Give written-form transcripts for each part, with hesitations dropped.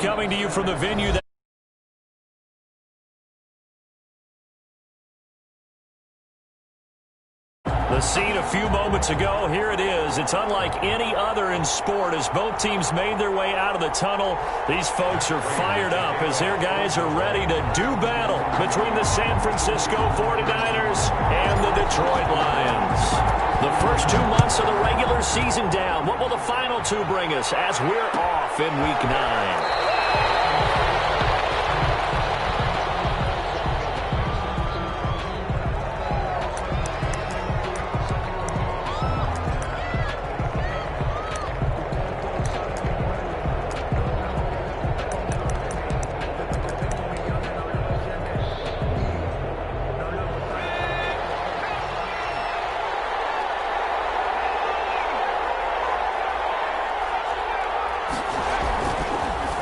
coming to you from the venue that the scene a few moments ago. Here it is. It's unlike any other in sport as both teams made their way out of the tunnel. These folks are fired up as their guys are ready to do battle between the San Francisco 49ers and the Detroit Lions. The first 2 months of the regular season down. What will the final two bring us as we're off in Week 9?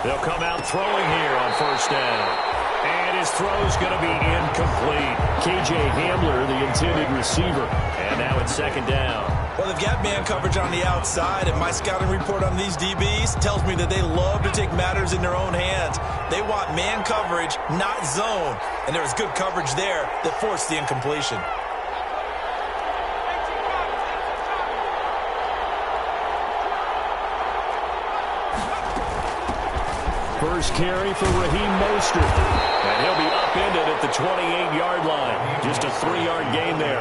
They'll come out throwing here on first down. And his throw's going to be incomplete. K.J. Hamler, the intended receiver. And now it's second down. Well, they've got man coverage on the outside, and my scouting report on these DBs tells me that they love to take matters in their own hands. They want man coverage, not zone. And there was good coverage there that forced the incompletion. First carry for Raheem Mostert. And he'll be upended at the 28-yard line. Just a 3-yard gain there.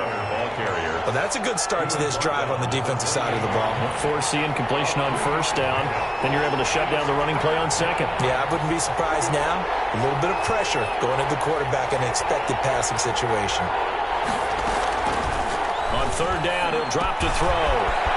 Well, that's a good start to this drive on the defensive side of the ball. Force the incompletion on first down. Then you're able to shut down the running play on second. Yeah, I wouldn't be surprised now. A little bit of pressure going at the quarterback in an expected passing situation. On third down, he'll drop to throw.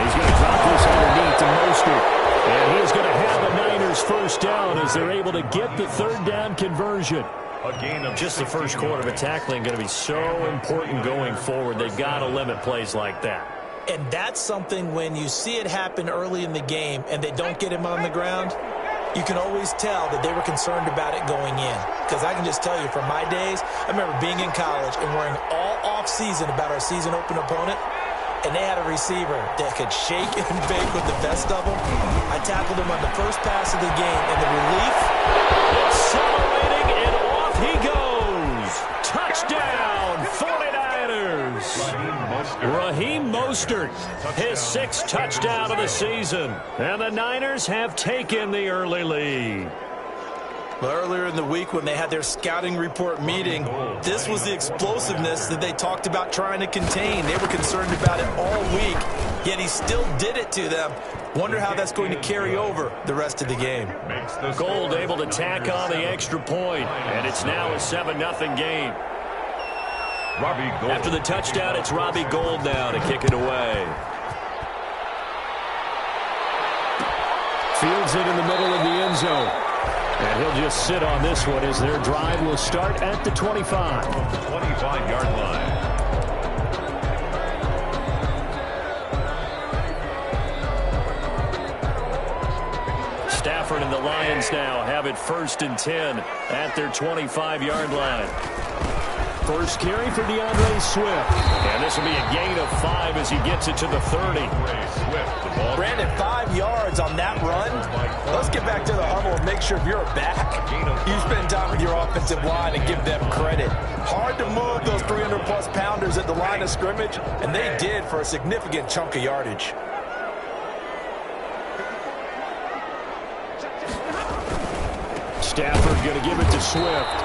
He's going to drop this underneath to Mostert. And he's going to have the Niners first down as they're able to get the third down conversion. A gain of just the first quarter of tackling going to be so important going forward. They've got to limit plays like that. And that's something when you see it happen early in the game and they don't get him on the ground, you can always tell that they were concerned about it going in. Because I can just tell you from my days, I remember being in college and worrying all off-season about our season open opponent. And they had a receiver that could shake and bake with the best of them. I tackled him on the first pass of the game, and the relief. Accelerating, and off he goes. Touchdown, 49ers. Raheem Mostert, his 6th touchdown of the season. And the Niners have taken the early lead. Earlier in the week when they had their scouting report meeting, this was the explosiveness that they talked about trying to contain. They were concerned about it all week, yet he still did it to them. Wonder how that's going to carry over the rest of the game. Gold able to tack on the extra point, and it's now a 7-0 game. After the touchdown, it's Robbie Gould now to kick it away. Fields it in the middle of the end zone. And he'll just sit on this one as their drive will start at the 25. 25-yard line. Stafford and the Lions now have it 1st and 10 at their 25-yard line. First carry for DeAndre Swift. And this will be a gain of 5 as he gets it to the 30. Brandon, 5 yards on that run. Let's get back to the huddle and make sure if you're back, you spend time with your offensive line and give them credit. Hard to move those 300-plus pounders at the line of scrimmage, and they did for a significant chunk of yardage. Stafford going to give it to Swift.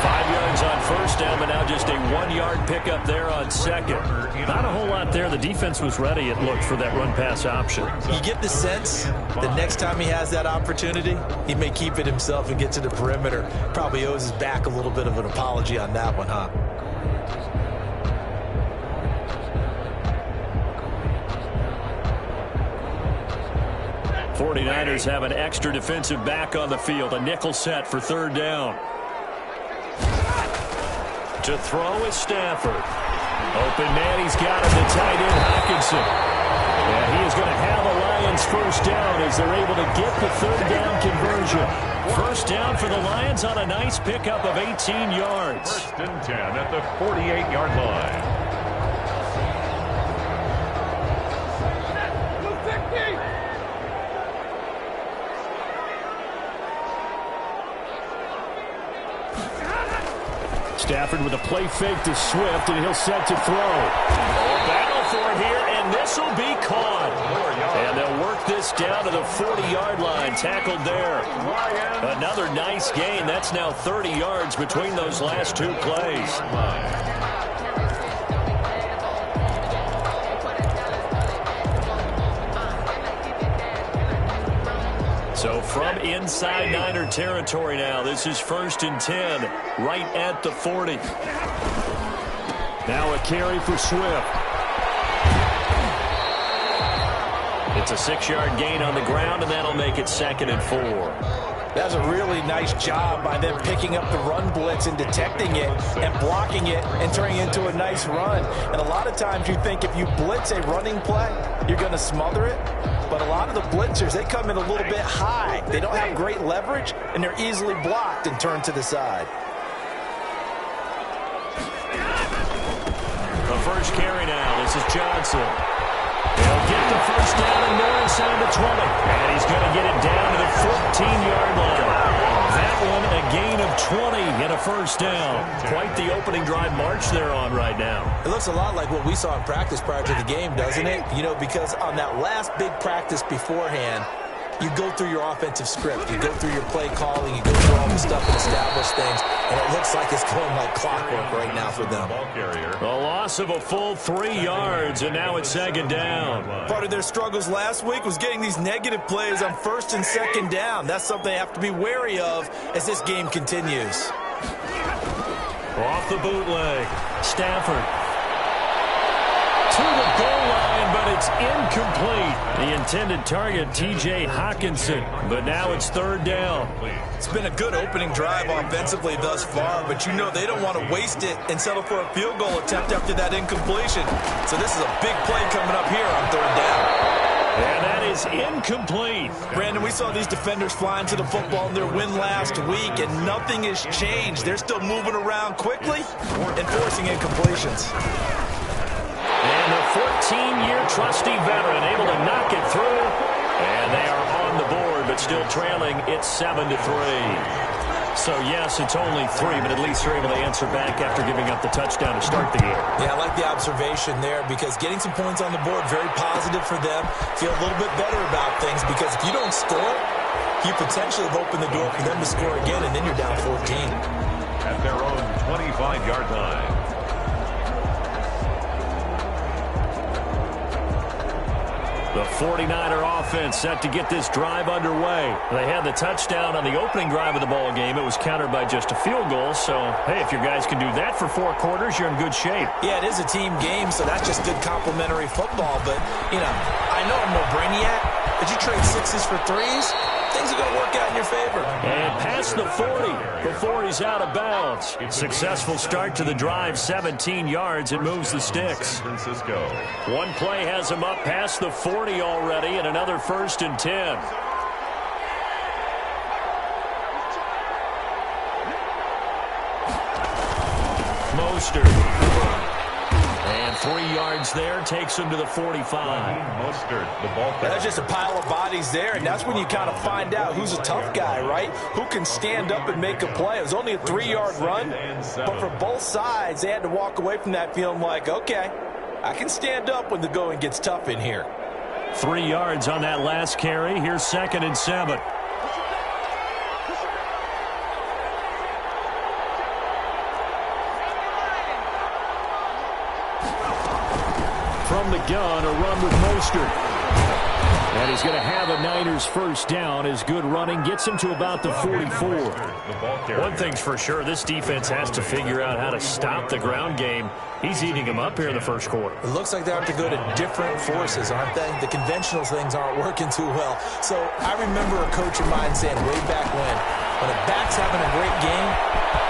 5 yards on first down, but now just a 1-yard pickup there on second. Not a whole lot there. The defense was ready, it looked, for that run-pass option. You get the sense that next time he has that opportunity, he may keep it himself and get to the perimeter. Probably owes his back a little bit of an apology on that one, huh? '49ers have an extra defensive back on the field. A nickel set for third down. To throw is Stafford. Open man, he's got him to tight end Hockenson. And he is going to have a Lions first down as they're able to get the third down conversion. First down for the Lions on a nice pickup of 18 yards. 1st and 10 at the 48-yard line. Stafford with a play fake to Swift, and he'll set to throw. Battle for it here, and this will be caught. And they'll work this down to the 40-yard line. Tackled there. Another nice gain. That's now 30 yards between those last two plays. So from inside Niner territory now, this is 1st and 10, right at the 40. Now a carry for Swift. It's a 6-yard gain on the ground, and that'll make it 2nd and 4. That's a really nice job by them picking up the run blitz and detecting it and blocking it and turning it into a nice run. And a lot of times you think if you blitz a running play, you're going to smother it. But a lot of the blitzers, they come in a little bit high. They don't have great leverage, and they're easily blocked and turned to the side. The first carry now. This is Johnson. He'll get the first down and more inside the 20. And he's going to get it down to the 14-yard line. That one a gain of 20 and a first down. Quite the opening drive march they're on right now. It looks a lot like what we saw in practice prior to the game, doesn't it? You know, because on that last big practice beforehand, you go through your offensive script. You go through your play calling. You go through all the stuff and establish things. And it looks like it's going like clockwork right now for them. A loss of a full 3 yards, and now it's 2nd down. Part of their struggles last week was getting these negative plays on 1st and 2nd down. That's something they have to be wary of as this game continues. Off the bootleg, Stafford to the goal line, but it's incomplete. The intended target, T.J. Hawkinson, but now it's 3rd down. It's been a good opening drive offensively thus far, but you know they don't want to waste it and settle for a field goal attempt after that incompletion. So this is a big play coming up here on 3rd down. And that is incomplete. Brandon, we saw these defenders flying to the football in their win last week, and nothing has changed. They're still moving around quickly and forcing incompletions. And the 14-year trusty veteran able to knock it through. And they are on the board, but still trailing. It's 7-3. So, yes, it's only 3, but at least they're able to answer back after giving up the touchdown to start the game. Yeah, I like the observation there because getting some points on the board, very positive for them. Feel a little bit better about things because if you don't score, you potentially have opened the door for them to score again, and then you're down 14. At their own 25-yard line. The 49er offense set to get this drive underway. They had the touchdown on the opening drive of the ball game. It was countered by just a field goal. So, hey, if your guys can do that for 4 quarters, you're in good shape. Yeah, it is a team game, so that's just good complimentary football. But, you know, I know I'm no brainiac, but you trade 6s for 3s, things are going to work out in your favor. And past the 40 before he's out of bounds. Successful start to the drive, 17 yards. It moves the sticks. Francisco. One play has him up past the 40 already, and another 1st and 10. Mostert. And 3 yards there takes him to the 45. Mostert, the ball carrier. That's just a pile of bodies there, and that's when you kind of find out who's a tough guy, right? Who can stand up and make a play. It was only a 3-yard run, but for both sides, they had to walk away from that feeling like, okay, I can stand up when the going gets tough in here. 3 yards on that last carry. Here's 2nd and 7. From the gun, a run with Mostert. And he's going to have a Niners first down. His good running gets him to about the 44. One thing's for sure, this defense has to figure out how to stop the ground game. He's eating them up here in the first quarter. It looks like they have to go to different forces, aren't they? The conventional things aren't working too well. So I remember a coach of mine saying way back when a back's having a great game,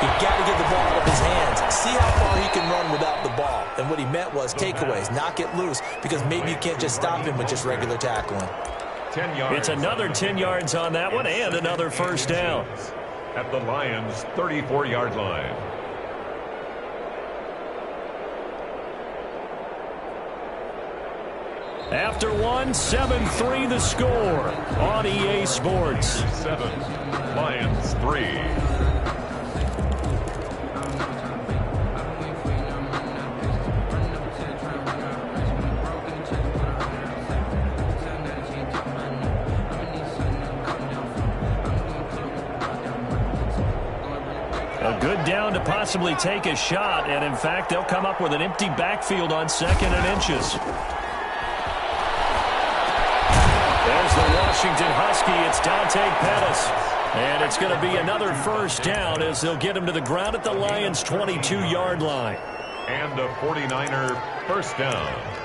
you've got to get the ball out of his hands. See how far he can run without the ball. And what he meant was takeaways, knock it loose, because maybe you can't just stop him with just regular tackling. 10 yards. It's another 10 yards on that one and another first down. At the Lions' 34-yard line. After one, 7-3 the score on EA Sports. 7, Lions 3. third down to possibly take a shot, and in fact, they'll come up with an empty backfield on 2nd and inches. There's the Washington Husky. It's Dante Pettis. And it's going to be another first down as they'll get him to the ground at the Lions' 22-yard line. And a 49er first down.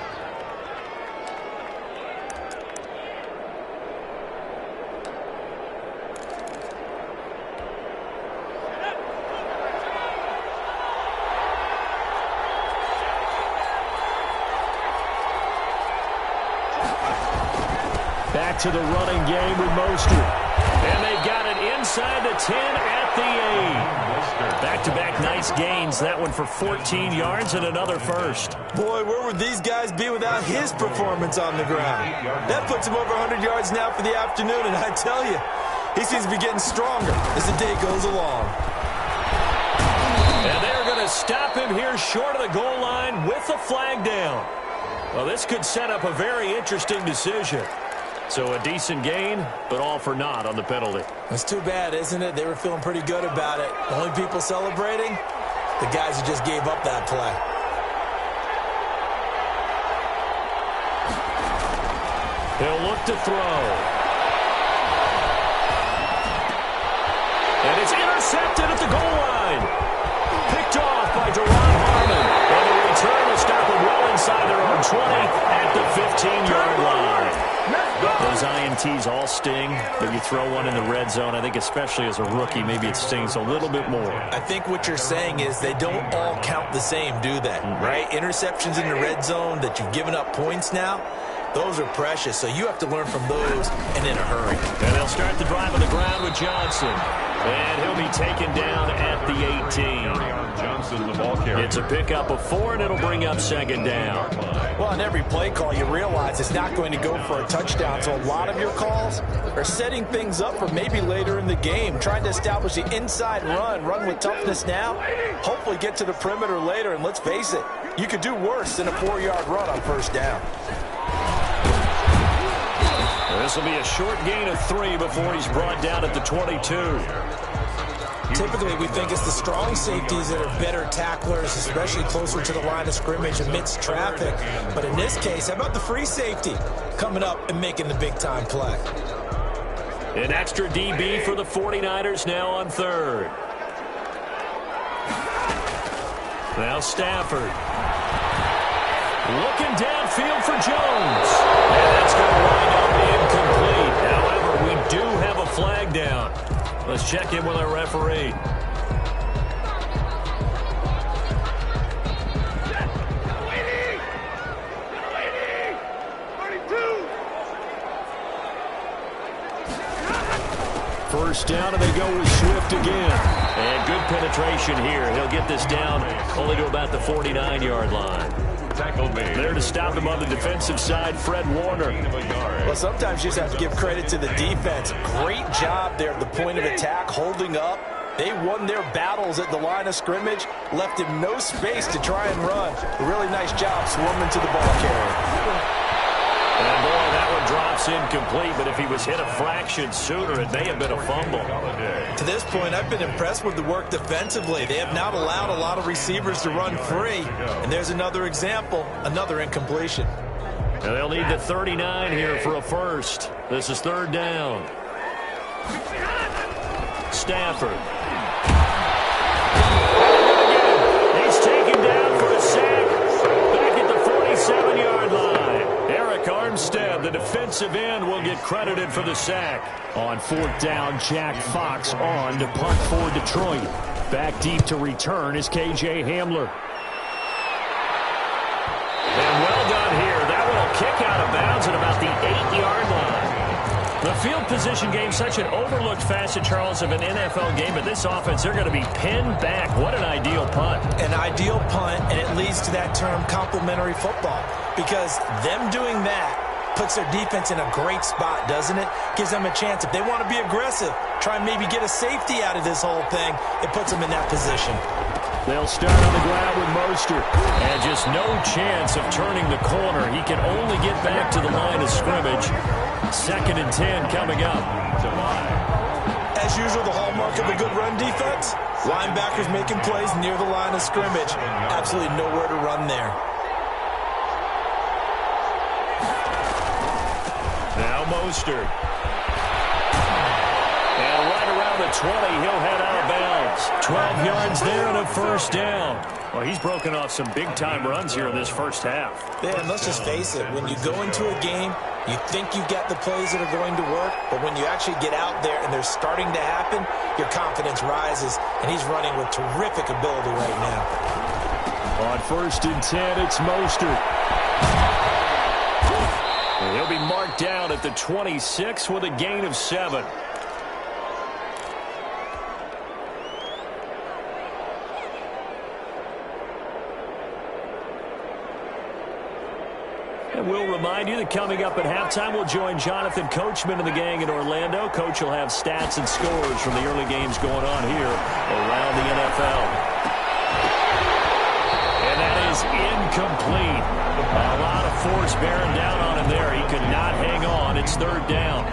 Back to the running game with Mostert. And they've got it inside the 10 at the 8. Back-to-back nice gains. That one for 14 yards and another first. Boy, where would these guys be without his performance on the ground? That puts him over 100 yards now for the afternoon, and I tell you, he seems to be getting stronger as the day goes along. And they're going to stop him here short of the goal line with a flag down. Well, this could set up a very interesting decision. So a decent gain, but all for naught on the penalty. That's too bad, isn't it? They were feeling pretty good about it. The only people celebrating, the guys who just gave up that play. He'll look to throw. And it's intercepted at the goal line. Picked off by Deron Harmon. And the return will stop him well inside their own 20 at the 15-yard line. Those INTs all sting, but you throw one in the red zone, I think especially as a rookie, maybe it stings a little bit more. I think what you're saying is they don't all count the same, do they? Right? Interceptions in the red zone that you've given up points now, those are precious, so you have to learn from those and in a hurry. And they'll start the drive on the ground with Johnson. And he'll be taken down at the 18. Johnson, the ball carrier. It's a pickup of 4, and it'll bring up 2nd down. Well, on every play call, you realize it's not going to go for a touchdown, so a lot of your calls are setting things up for maybe later in the game, trying to establish the inside run with toughness now, hopefully get to the perimeter later, and let's face it, you could do worse than a 4-yard run on first down. This will be a short gain of 3 before he's brought down at the 22. Typically, we think it's the strong safeties that are better tacklers, especially closer to the line of scrimmage amidst traffic. But in this case, how about the free safety coming up and making the big-time play? An extra DB for the 49ers now on 3rd. Now Stafford. Looking downfield for Jones. And that's going to wind up incomplete. However, we do have a flag down. Let's check in with our referee. First down, and they go with Swift again. And good penetration here. He'll get this down only to about the 49-yard line. There to stop him on the defensive side, Fred Warner. Well, sometimes you just have to give credit to the defense. Great job there at the point of attack, holding up. They won their battles at the line of scrimmage, left him no space to try and run. A really nice job swarming to the ball carrier. And boy, that one drops incomplete, but if he was hit a fraction sooner, it may have been a fumble. To this point, I've been impressed with the work defensively. They have not allowed a lot of receivers to run free. And there's another example, another incompletion. And they'll need the 39 here for a first. This is 3rd down. Stafford. He's taken down for a sack back at the 47-yard line. Armstead, the defensive end, will get credited for the sack. On 4th down, Jack Fox on to punt for Detroit. Back deep to return is KJ Hamler. And well done here. That one will kick out of bounds at about the 8-yard line. The field position game, such an overlooked facet, Charles, of an NFL game. But this offense, they're going to be pinned back. What an ideal punt. An ideal punt, and it leads to that term complementary football. Because them doing that puts their defense in a great spot, doesn't it? Gives them a chance. If they want to be aggressive, try and maybe get a safety out of this whole thing, it puts them in that position. They'll start on the ground with Mostert. And just no chance of turning the corner. He can only get back to the line of scrimmage. 2nd and 10 coming up. As as usual, the hallmark of a good run defense. Linebackers making plays near the line of scrimmage. Absolutely nowhere to run there. Now Mostert. And right around the 20, he'll head out of bounds. 12 yards there and a first down. Well, he's broken off some big-time runs here in this first half. Yeah, and let's just face it. When you go into a game, you think you've got the plays that are going to work, but when you actually get out there and they're starting to happen, your confidence rises, and he's running with terrific ability right now. On 1st and 10, it's Mostert. He'll be marked down at the 26 with a gain of 7. And we'll remind you that coming up at halftime, we'll join Jonathan Coachman and the gang in Orlando. Coach will have stats and scores from the early games going on here around the NFL. And that is incomplete. A lot of force bearing down on him there. He could not hang on. It's 3rd down.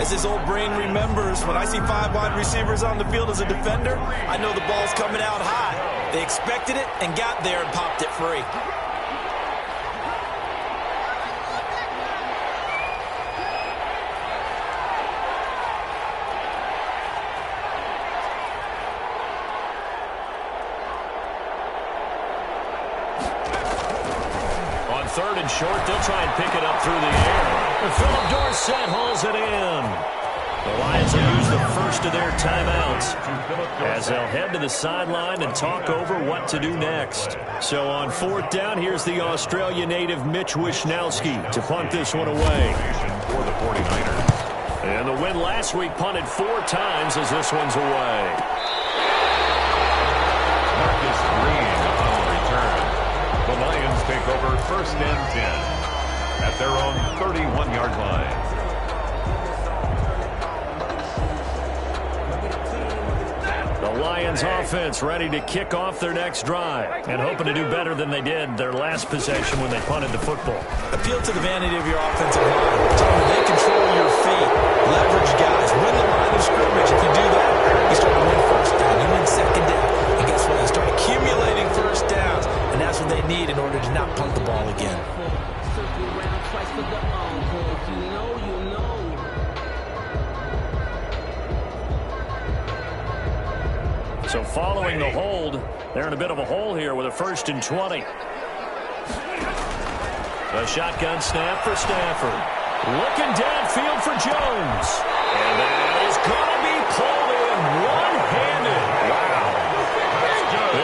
As his old brain remembers, when I see 5 wide receivers on the field as a defender, I know the ball's coming out high. They expected it and got there and popped it free. On 3rd and short, they'll try and pick it up through the air. And Philip Dorsett hauls it in. The Lions will use the first of their timeouts as they'll head to the sideline and talk over what to do next. So on 4th down, here's the Australia native Mitch Wishnowsky to punt this one away. For the 49ers. And the win last week punted 4 times as this one's away. Marcus Green on the return. The Lions take over 1st and 10 at their own 31-yard line. The Lions offense ready to kick off their next drive and hoping to do better than they did their last possession when they punted the football. Appeal to the vanity of your offensive line. Tell them they control your feet. Leverage guys. Win the line of scrimmage. If you do that, you start to win 1st down. You win 2nd down. And guess what? You start accumulating 1st downs. And that's what they need in order to not punt the ball again. So following the hold, they're in a bit of a hole here with a 1st and 20. A shotgun snap for Stafford. Looking downfield for Jones. And that is going to be pulled in one-handed. Wow.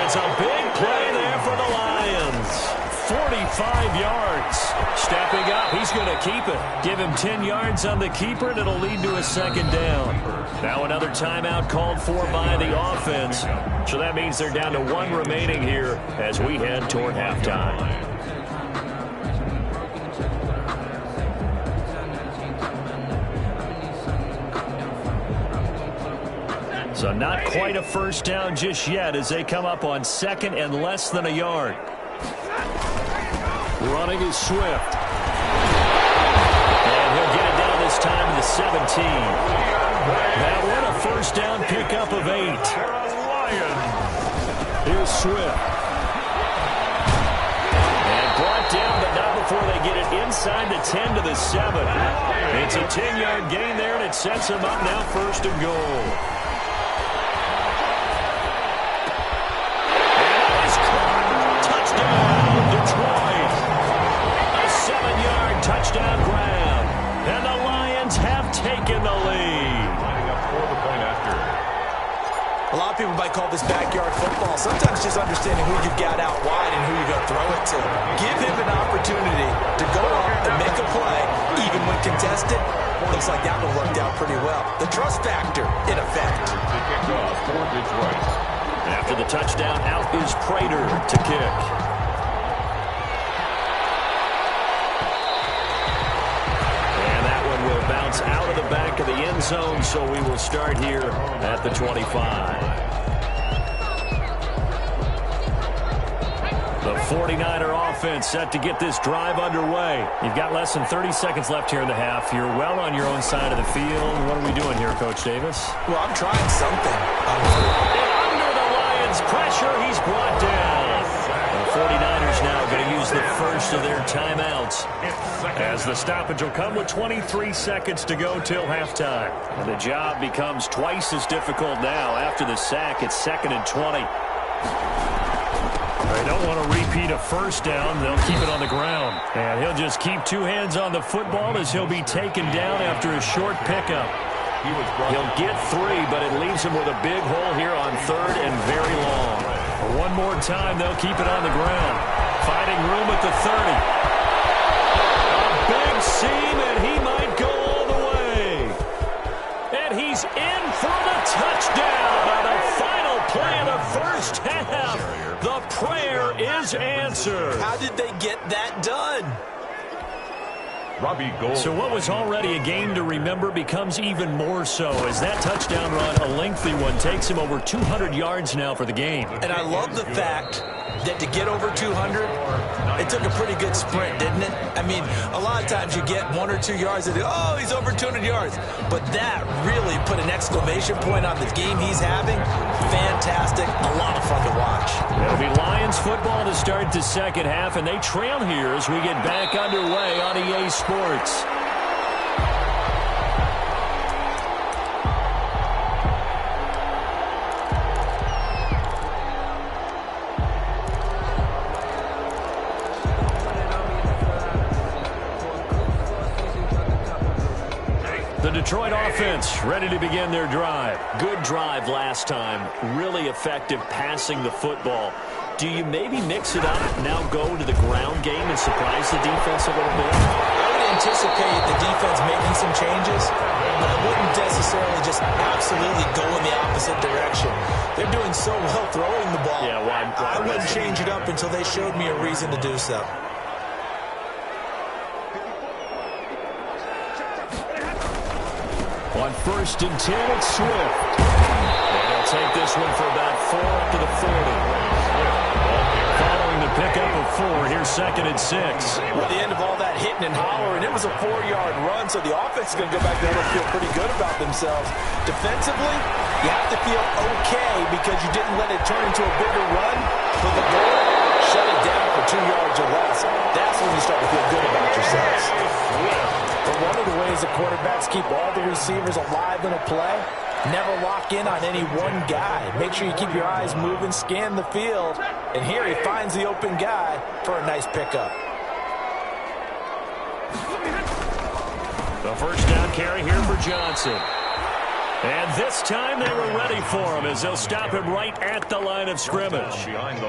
It's a big play there for the Lions. 45 yards. Stepping up, he's going to keep it. Give him 10 yards on the keeper, and it'll lead to a 2nd down. Now another timeout called for by the offense. So that means they're down to 1 remaining here as we head toward halftime. So not quite a 1st down just yet as they come up on 2nd and less than a yard. Running is Swift. And he'll get it down this time to the 17. That one a 1st down pickup of 8. Here's Swift. And brought down, but not before they get it inside the 10 to the 7. It's a 10-yard gain there, and it sets them up now 1st and goal. Touchdown grab. And the Lions have taken the lead. Lining up for the point after. A lot of people might call this backyard football. Sometimes just understanding who you've got out wide and who you're going to throw it to. Give him an opportunity to go up and make a play, even when contested. Looks like that one worked out pretty well. The trust factor, in effect. To kick off for Detroit. After the touchdown, out is Prater to kick. Bounce out of the back of the end zone, so we will start here at the 25. The 49er offense set to get this drive underway. You've got less than 30 seconds left here in the half. You're well on your own side of the field. What are we doing here, Coach Davis? Well, I'm trying something. Under the Lions' pressure, he's brought down. The 49ers now going to use the first of their timeouts, as the stoppage will come with 23 seconds to go till halftime. And the job becomes twice as difficult now. After the sack, it's 2nd and 20. They don't want to repeat a first down. They'll keep it on the ground. And he'll just keep two hands on the football as he'll be taken down after a short pickup. He'll get 3, but it leaves him with a big hole here on 3rd and very long. One more time, they'll keep it on the ground. Finding room at the 30. A big seam, and he might go all the way. And he's in for the touchdown on the final play of the first half. The prayer is answered. How did they get that done? So what was already a game to remember becomes even more so as that touchdown run, a lengthy one, takes him over 200 yards now for the game. And I love the fact that to get over 200, it took a pretty good sprint, didn't it? I mean, a lot of times you get 1 or 2 yards and, oh, he's over 200 yards. But that really put an exclamation point on the game he's having. Fantastic. A lot of fun to watch. It'll be Lions football to start the second half, and they trail here as we get back underway on EA Sports. The Detroit offense ready to begin their drive. Good drive last time. Really effective passing the football. Do you maybe mix it up, now go to the ground game and surprise the defense a little bit? I would anticipate the defense making some changes, but I wouldn't necessarily just absolutely go in the opposite direction. They're doing so well throwing the ball. Yeah, I wouldn't change it up until they showed me a reason to do so. On 1st and 10, it's Swift. And he'll take this one for about 4 up to the 40. Following the pickup of 4, here's 2nd and 6. Well, the end of all that hitting and hollering, it was a 4-yard run, so the offense is going to go back there and feel pretty good about themselves. Defensively, you have to feel okay because you didn't let it turn into a bigger run. For the goal, shut it down for 2 yards or less. That's when you start to feel good about yourselves. But one of the ways the quarterbacks keep all the receivers alive in a play, never lock in on any one guy. Make sure you keep your eyes moving, scan the field, and here he finds the open guy for a nice pickup. The first down carry here for Johnson. And this time they were ready for him as they'll stop him right at the line of scrimmage.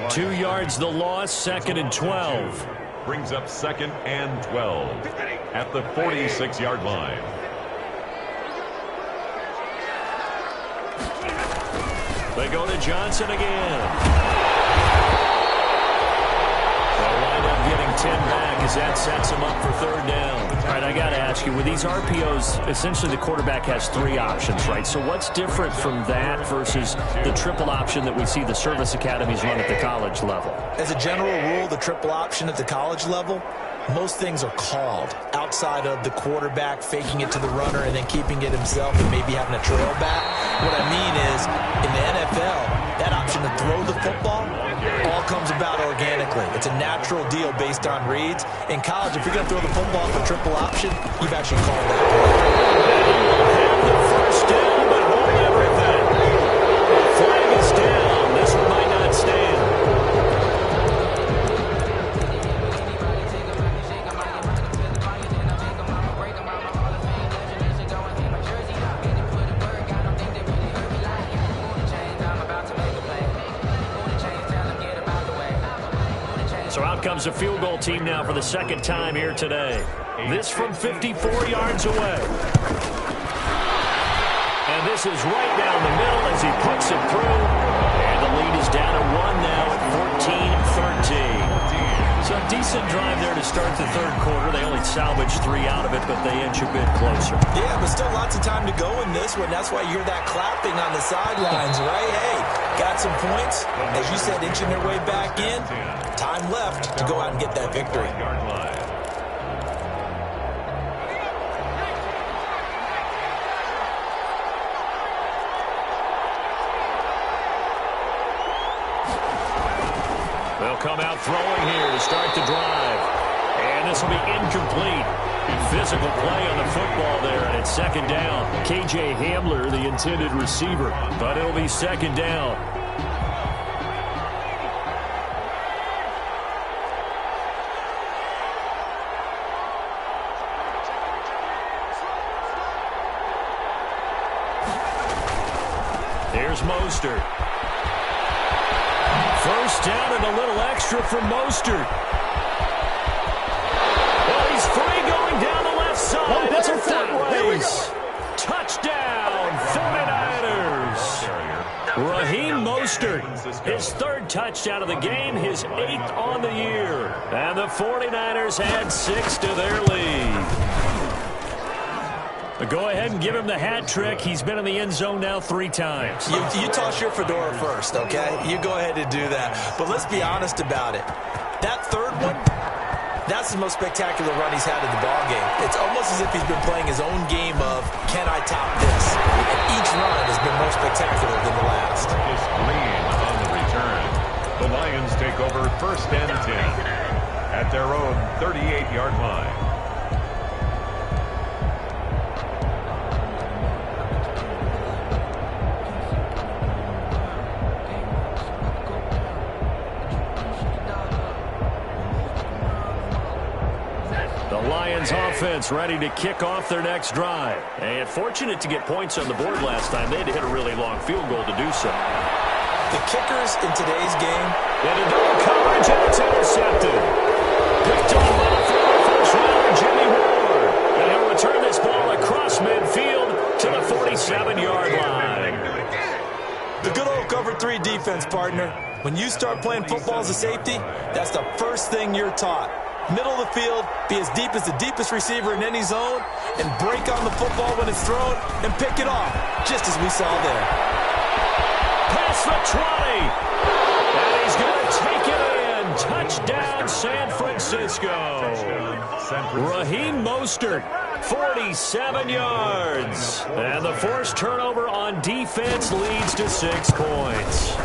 2 yards the loss, 2nd and 12. Brings up 2nd and 12 at the 46-yard line. They go to Johnson again. They'll wind up getting 10 back as that sets him up for 3rd down. All right, I got to ask you, with these RPOs, essentially the quarterback has 3 options, right? So what's different from that versus the triple option that we see the service academies run at the college level? As a general rule, the triple option at the college level, most things are called outside of the quarterback faking it to the runner and then keeping it himself and maybe having a trail back. What I mean is, in the NFL, that option to throw the football all comes about organically. It's a natural deal based on reads. In college, if you're going to throw the football with a triple option, you've actually called that play. The first down, but hold everything. Flag is down. This one might not stand. So out comes a field goal team now for the 2nd time here today. This from 54 yards away. And this is right down the middle as he puts it through. And the lead is down to 1 now at 14-13. So a decent drive there to start the third quarter. They only salvaged 3 out of it, but they inch a bit closer. Yeah, but still lots of time to go in this one. That's why you're that clapping on the sidelines, right? Hey, got some points. As you said, inching their way back in. Time left to go out and get that victory. They'll come out throwing here to start the drive. And this will be incomplete. Physical play on the football there, and it's second down. K.J. Hamler, the intended receiver, but it'll be second down. Here's Mostert. First down and a little extra for Mostert. Well, he's free going down the left side. It's a foot race. Touchdown, 49ers. Raheem Mostert, his third touchdown of the game, his 8th on the year. And the 49ers add 6 to their lead. But go ahead and give him the hat trick. He's been in the end zone now 3 times. You toss your fedora first, okay? You go ahead and do that. But let's be honest about it. That third one, that's the most spectacular run he's had in the ballgame. It's almost as if he's been playing his own game of, can I top this? And each run has been more spectacular than the last. It's Green on the return. The Lions take over first and 10 at their own 38-yard line. Lions offense ready to kick off their next drive. And fortunate to get points on the board last time. They had to hit a really long field goal to do so. The kickers in today's game. Into double coverage, and it's intercepted. Picked off by the former first rounder, Jimmy Ward. And he'll return this ball across midfield to the 47-yard line. The good old cover 3 defense, partner. When you start playing football as a safety, that's the first thing you're taught. Middle of the field, be as deep as the deepest receiver in any zone, and break on the football when it's thrown, and pick it off, just as we saw there. Pass the 20. And he's going to take it in. Touchdown, San Francisco. Raheem Mostert, 47 yards. And the forced turnover on defense leads to 6 points.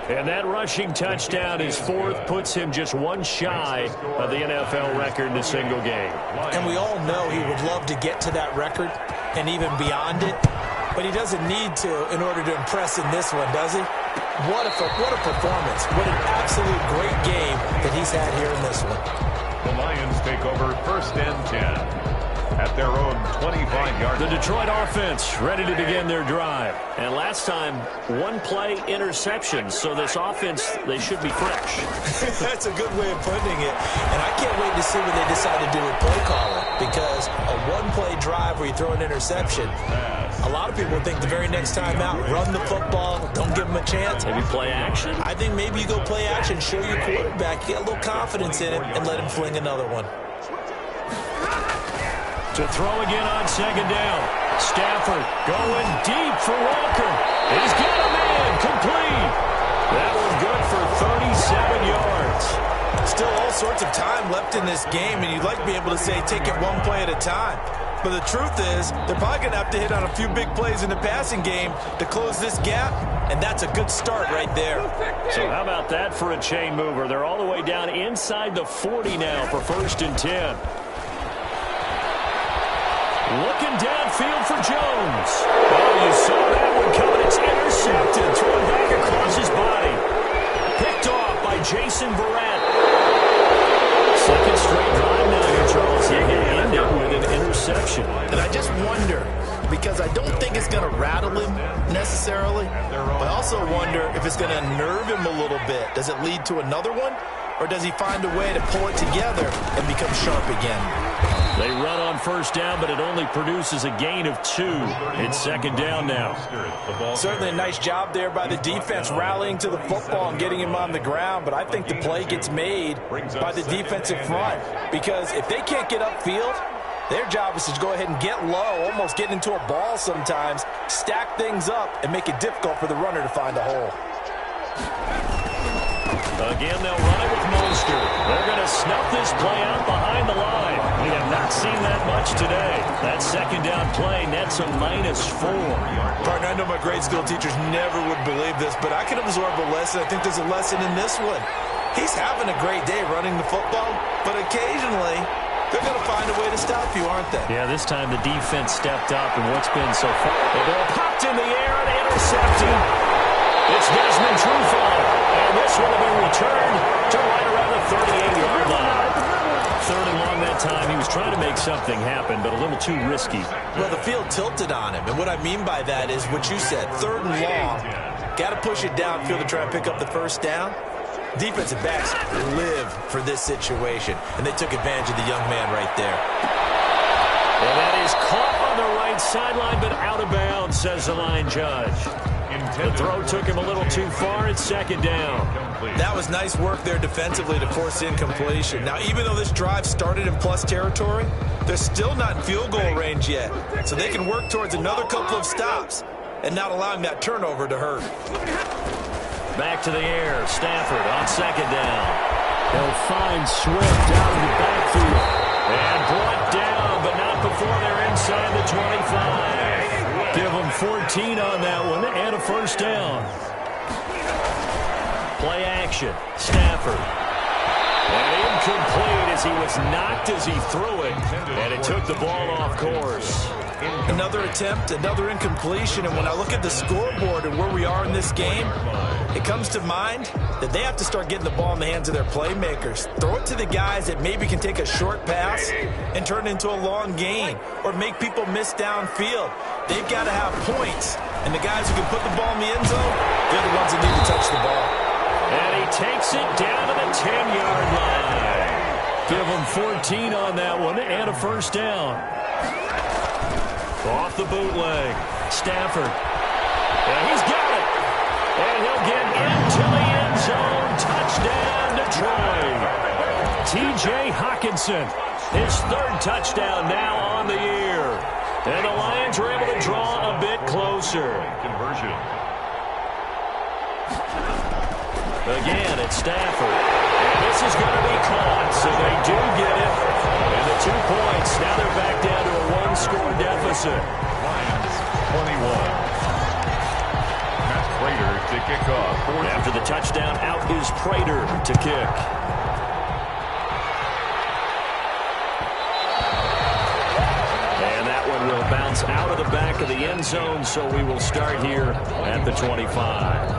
And that rushing touchdown, his 4th, puts him just 1 shy of the NFL record in a single game. And we all know he would love to get to that record and even beyond it, but he doesn't need to in order to impress in this one, does he? What a performance. What an absolute great game that he's had here in this one. The Lions take over first and 10 at their own 25-yard line. The Detroit offense ready to begin their drive. And last time, 1 play interception. So this offense, they should be fresh. That's a good way of putting it. And I can't wait to see what they decide to do with play calling. Because a 1-play drive where you throw an interception, a lot of people think the very next time out, run the football, don't give them a chance. Maybe play action. I think maybe you go play action, show your quarterback, get a little confidence in it, and let him fling another one. To throw again on second down. Stafford going deep for Walker. He's got him in. Complete. That one good for 37 yards. Still all sorts of time left in this game, and you'd like to be able to say take it 1 play at a time. But the truth is, they're probably going to have to hit on a few big plays in the passing game to close this gap, and that's a good start right there. So how about that for a chain mover? They're all the way down inside the 40 now for first and 10. Looking downfield for Jones. Oh, you saw that one coming. It's intercepted. Thrown back across his body. Picked off by Jason Verrett. Second straight drive now here, Charles. They're going to end it with an interception. And I just wonder, because I don't think it's going to rattle him necessarily, but I also wonder if it's going to nerve him a little bit. Does it lead to another one? Or does he find a way to pull it together and become sharp again? They run on first down, but it only produces a gain of 2. It's second down now. Certainly a nice job there by the defense rallying to the football and getting him on the ground, but I think the play gets made by the defensive front because if they can't get upfield, their job is to go ahead and get low, almost get into a ball sometimes, stack things up, and make it difficult for the runner to find a hole. Again, they'll run it with Monster. They're going to snuff this play out behind the line. We have not seen that much today. That second down play nets a -4. Partner, I know my grade school teachers never would believe this, but I can absorb a lesson. I think there's a lesson in this one. He's having a great day running the football, but occasionally they're going to find a way to stop you, aren't they? Yeah, this time the defense stepped up, and what's been so far. The ball popped in the air and intercepted. It's Desmond Trufant, and this will have been returned to right around the 38-yard line. Third and long that time. He was trying to make something happen, but a little too risky. Well, the field tilted on him, and what I mean by that is what you said, third and long. Got to push it downfield to try and pick up the first down. Defensive backs live for this situation, and they took advantage of the young man right there. And that is caught on the right sideline, but out of bounds, says the line judge. The throw took him a little too far. It's second down. That was nice work there defensively to force incompletion. Now, even though this drive started in plus territory, they're still not in field goal range yet. So they can work towards another couple of stops and not allowing that turnover to hurt. Back to the air. Stafford on second down. He'll find Swift out in the backfield. And brought down, but not before they're inside the 25. Give them 14 on that one and a first down. Play action. Stafford. And incomplete as he was knocked as he threw it. And it took the ball off course. Another attempt, another incompletion. And when I look at the scoreboard and where we are in this game, it comes to mind that they have to start getting the ball in the hands of their playmakers. Throw it to the guys that maybe can take a short pass and turn it into a long gain or make people miss downfield. They've got to have points. And the guys who can put the ball in the end zone, they're the ones that need to touch the ball. And he takes it down to the 10-yard line. Give him 14 on that one and a first down. Off the bootleg. Stafford. And he's got it. And he'll get into the end zone. Touchdown, Detroit. T.J. Hockenson. His third touchdown now on the year. And the Lions are able to draw a bit closer. Conversion. Again, it's Stafford. And this is going to be caught, so they do get it. And the 2 points, now they're back down to a one-score deficit. Lions 21. Matt Prater to kick off. After the touchdown, out is Prater to kick. And that one will bounce out of the back of the end zone, so we will start here at the 25.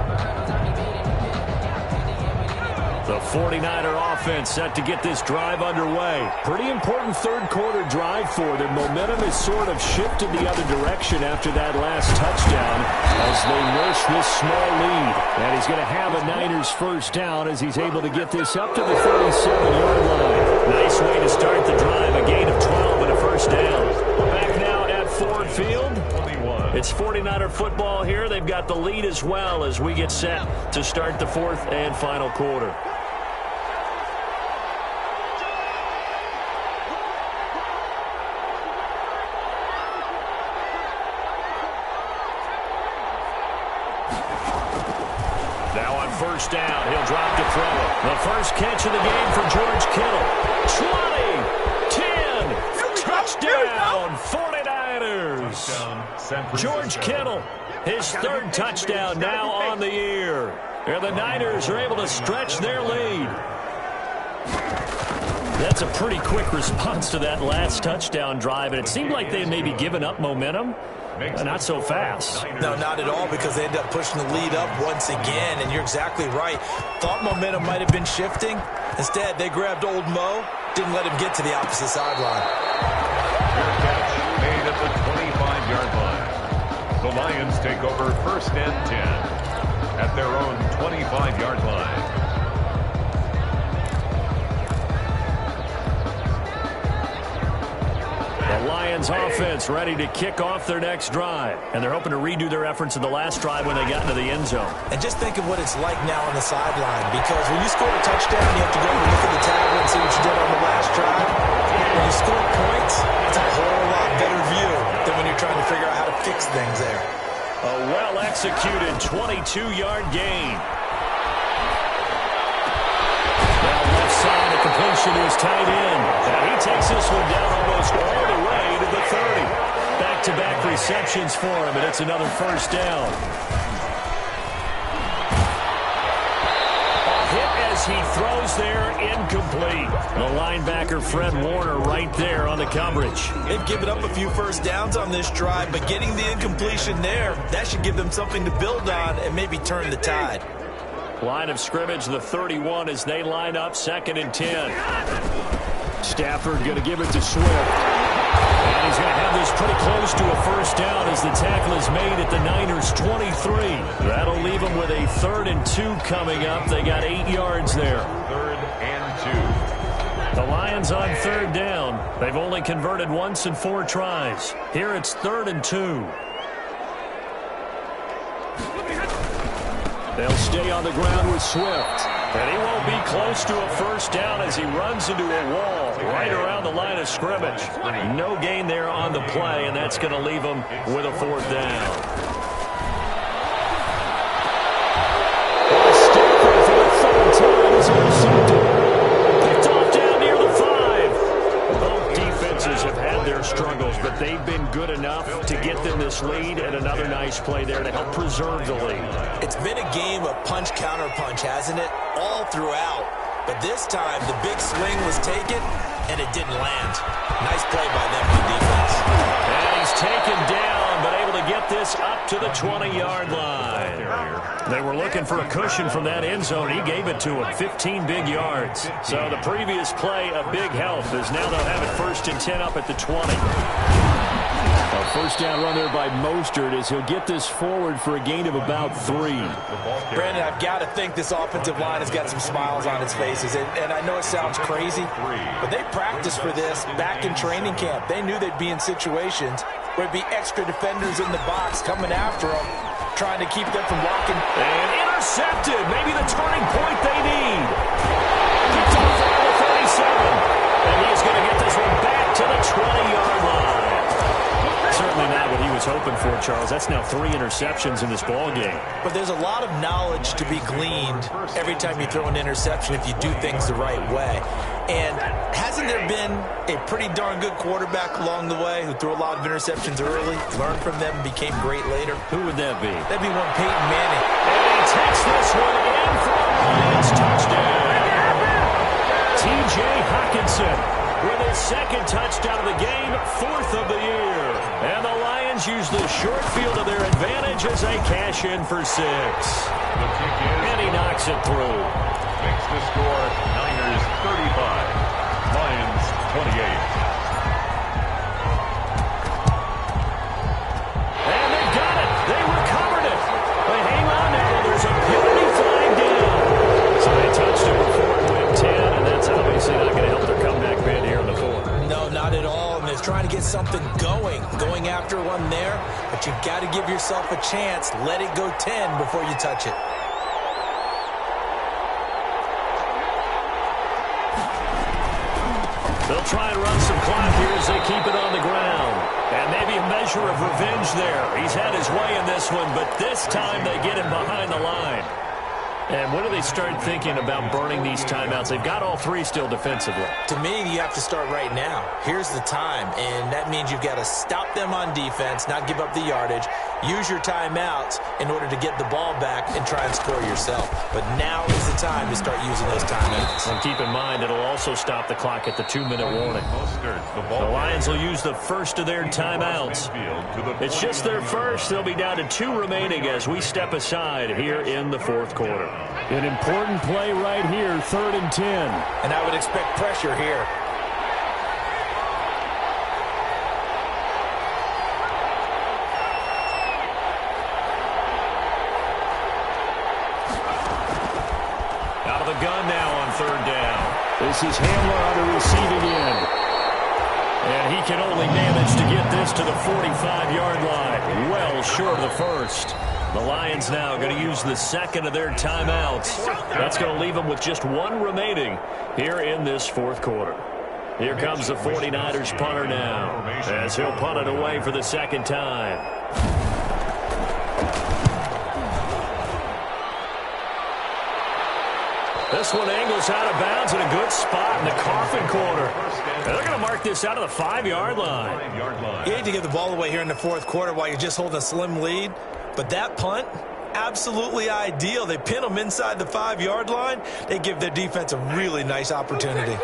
The 49er offense set to get this drive underway. Pretty important third-quarter drive for them. Momentum has sort of shifted the other direction after that last touchdown as they nurse this small lead. And he's going to have a Niners first down as he's able to get this up to the 37-yard line. Nice way to start the drive. A gain of 12 and a first down. Back now at Ford Field. It's 49er football here. They've got the lead as well as we get set to start the fourth and final quarter. First down, he'll drop to throw. The first catch of the game for George Kittle. 20, 10, touchdown, 49ers. George Kittle, his third touchdown now on the year. And the Niners are able to stretch their lead. That's a pretty quick response to that last touchdown drive, and it seemed like they had maybe given up momentum. Not so fast. No, not at all, because they ended up pushing the lead up once again, and you're exactly right. Thought momentum might have been shifting. Instead, they grabbed old Mo, didn't let him get to the opposite sideline. Fair catch made at the 25-yard line. The Lions take over first and 10 at their own 25-yard line. The Lions offense ready to kick off their next drive. And they're hoping to redo their efforts in the last drive when they got into the end zone. And just think of what it's like now on the sideline, because when you score a touchdown, you have to go and look at the tablet and see what you did on the last drive. When you score points, it's a whole lot better view than when you're trying to figure out how to fix things there. A well-executed 22-yard gain. Now left side, a completion to his tight end. And he takes this one down almost all the way to the 30. Back-to-back receptions for him, and it's another first down. A hit as he throws there, incomplete. The linebacker, Fred Warner, right there on the coverage. They've given up a few first downs on this drive, but getting the incompletion there, that should give them something to build on and maybe turn the tide. Line of scrimmage, the 31 as they line up, 2nd and 10. Stafford going to give it to Swift. And he's going to have this pretty close to a first down as the tackle is made at the Niners' 23. That'll leave them with a 3rd and 2 coming up. They got 8 yards there. 3rd and 2. The Lions on 3rd down. They've only converted once in 4 tries. Here it's 3rd and 2. They'll stay on the ground with Swift. And he won't be close to a first down as he runs into a wall right around the line of scrimmage. No gain there on the play, and that's going to leave him with a 4th down. Stafford for the 3rd time is intercepted. Picked off down near the 5. Both defenses have had their struggles, but they've been good enough to get them this lead, and another nice play there to help preserve the lead. It's been a game of punch-counter-punch, hasn't it? All throughout. But this time, the big swing was taken, and it didn't land. Nice play by them on defense. And he's taken down, but able to get this up to the 20-yard line. They were looking for a cushion from that end zone. He gave it to him, 15 big yards. So the previous play, a big help, as now they'll have it 1st and 10 up at the 20. A first down run there by Mostert as he'll get this forward for a gain of about 3. Brandon, I've got to think this offensive line has got some smiles on its faces. And I know it sounds crazy, but they practiced for this back in training camp. They knew they'd be in situations where there'd be extra defenders in the box coming after them, trying to keep them from walking. And intercepted. Maybe the turning point they need. Picked off around the 37. And he's going to get this one back to the 20-yard line. Certainly not what he was hoping for, Charles. That's now 3 interceptions in this ball game. But there's a lot of knowledge to be gleaned every time you throw an interception if you do things the right way. And hasn't there been a pretty darn good quarterback along the way who threw a lot of interceptions early, learned from them, and became great later? Who would that be? That'd be one Peyton Manning. And he takes this one in for a Lions touchdown. T.J. Hockenson with his 2nd touchdown of the game, 4th of the year. And the Lions use the short field to their advantage as they cash in for 6. And he knocks it through. Makes the score Niners 35, Lions 28. And they got it. They recovered it. They hang on now. There's a penalty flag down. So they touched it before it went 10, and that's obviously not going to help their comeback bid here in the 4th. No, not at all. And they're trying to get something going after one there. But you've got to give yourself a chance. Let it go 10 before you touch it. They'll try and run some clock here as they keep it on the ground. And maybe a measure of revenge there. He's had his way in this one, but this time they get him behind the line. And when do they start thinking about burning these timeouts? They've got all 3 still defensively. To me, you have to start right now. Here's the time, and that means you've got to stop them on defense, not give up the yardage, use your timeouts in order to get the ball back and try and score yourself. But now is the time to start using those timeouts. And keep in mind, it'll also stop the clock at the 2-minute warning. The Lions will use the first of their timeouts. It's just their first. They'll be down to 2 remaining as we step aside here in the 4th quarter. An important play right here, 3rd and 10. And I would expect pressure here. Out of the gun now on 3rd down. This is Hamler on the receiving end. And he can only manage to get this to the 45-yard line. Well short of the first. The Lions now going to use the second of their timeouts. That's going to leave them with just one remaining here in this fourth quarter. Here comes the 49ers punter now, as he'll punt it away for the second time. This one angles out of bounds in a good spot in the coffin corner. And they're going to mark this out of the 5-yard line. You hate to give the ball away here in the fourth quarter while you're just holding a slim lead, but that punt, absolutely ideal. They pin them inside the 5-yard line. They give their defense a really nice opportunity.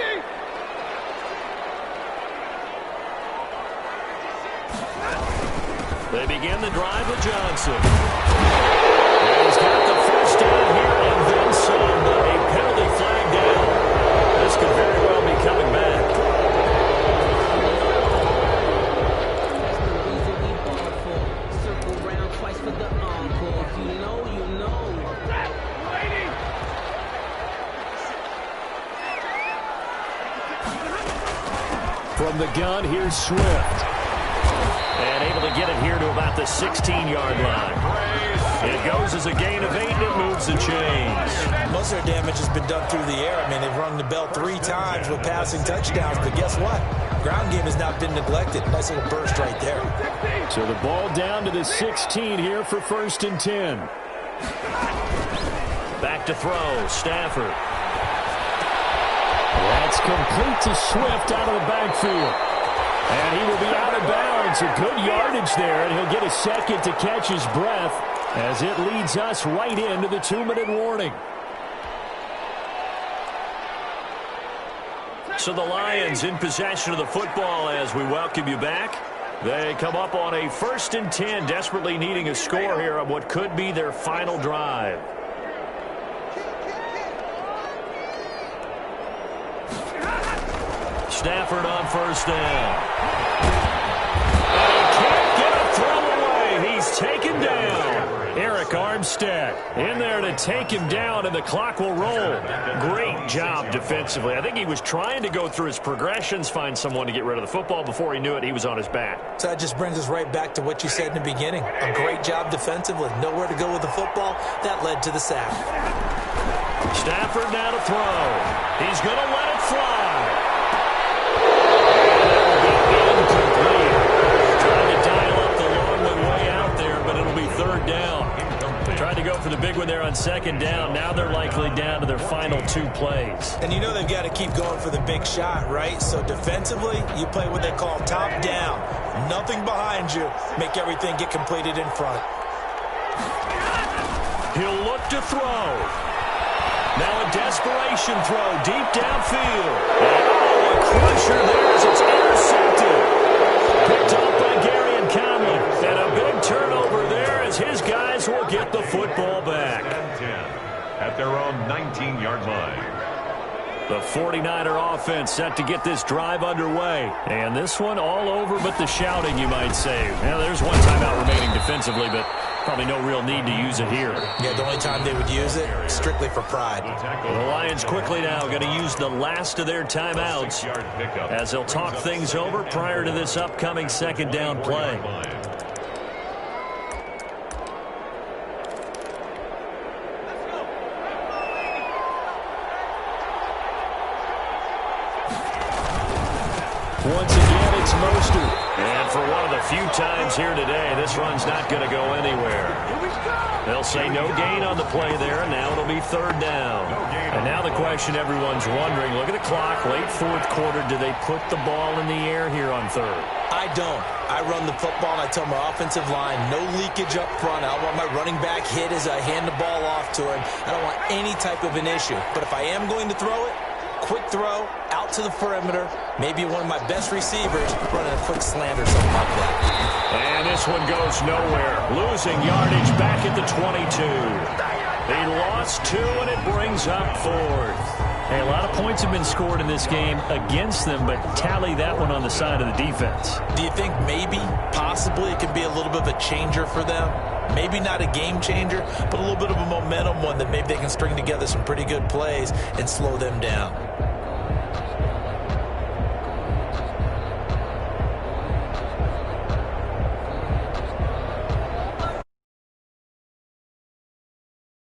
They begin the drive with Johnson. And he's got the first down here and then some. A penalty flag down. This could very well be coming back. From the gun, here's Swift. And able to get it here to about the 16-yard line. It goes as a gain of 8, and it moves the chains. Most of their damage has been done through the air. I mean, they've rung the bell 3 times with passing touchdowns, but guess what? Ground game has not been neglected. Nice little burst right there. So the ball down to the 16 here for 1st and 10. Back to throw, Stafford. That's complete to Swift out of the backfield. And he will be out of bounds. A good yardage there, and he'll get a second to catch his breath as it leads us right into the 2-minute warning. So the Lions in possession of the football as we welcome you back. They come up on a 1st and 10, desperately needing a score here on what could be their final drive. Stafford on 1st down. And he can't get a throw away. He's taken down. Eric Armstead in there to take him down, and the clock will roll. Great job defensively. I think he was trying to go through his progressions, find someone to get rid of the football. Before he knew it, he was on his back. So that just brings us right back to what you said in the beginning. A great job defensively. Nowhere to go with the football. That led to the sack. Stafford now to throw. He's going to let it fly. Trying to dial up the long way out there, but it'll be 3rd down. Tried to go for the big one there on 2nd down. Now they're likely down to their final 2 plays. And you know they've got to keep going for the big shot, right? So defensively, you play what they call top down. Nothing behind you. Make everything get completed in front. He'll look to throw. Now a desperation throw deep downfield. Oh, a crusher there as it's intercepted. Picked up by Gary and Conley. And a big turnover there as his guys will get the football back. At their own 19-yard line. The 49er offense set to get this drive underway. And this one all over but the shouting, you might say. Now, there's one timeout remaining defensively, but probably no real need to use it here. Yeah, the only time they would use it, strictly for pride. The Lions quickly now going to use the last of their timeouts as they'll talk things over prior to this upcoming 2nd down play. Once again, it's Mostert. And for one of the few times here today, this run's not going to go anywhere. They'll say no gain on the play there, and now it'll be 3rd down. And now the question everyone's wondering, look at the clock, late 4th quarter, do they put the ball in the air here on 3rd? I don't. I run the football, and I tell my offensive line, no leakage up front. I want my running back hit as I hand the ball off to him. I don't want any type of an issue. But if I am going to throw it, quick throw, out to the perimeter, maybe one of my best receivers running a quick slant or something like that. And this one goes nowhere. Losing yardage back at the 22. They lost 2, and it brings up 4th. Hey, a lot of points have been scored in this game against them, but tally that one on the side of the defense. Do you think maybe, possibly, it could be a little bit of a changer for them? Maybe not a game changer, but a little bit of a momentum one that maybe they can string together some pretty good plays and slow them down.